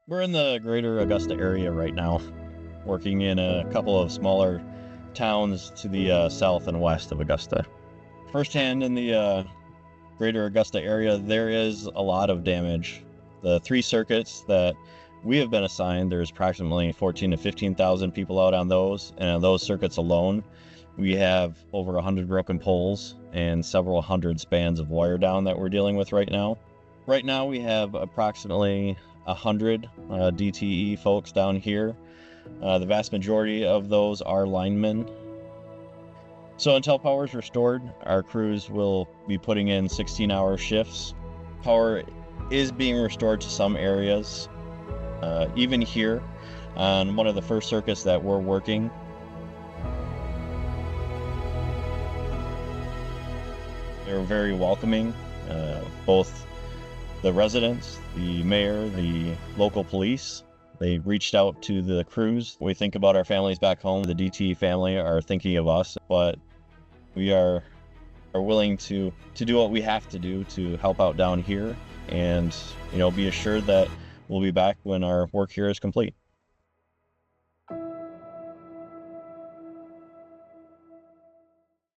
We're in the Greater Augusta area right now, working in a couple of smaller towns to the south and west of Augusta. Firsthand in the Greater Augusta area, there is a lot of damage. The three circuits that we have been assigned, there's approximately 14 to 15,000 people out on those, and on those circuits alone, we have over 100 broken poles and several hundred spans of wire down that we're dealing with right now. Right now, we have approximately 100 DTE folks down here. The vast majority of those are linemen. So until power is restored, our crews will be putting in 16-hour shifts. Power is being restored to some areas. Even here on one of the first circuits that we're working, they're very welcoming. Both the residents, the mayor, the local police, they reached out to the crews. We think about our families back home. The DTE family are thinking of us, but we are willing to do what we have to do to help out down here, and be assured that we'll be back when our work here is complete.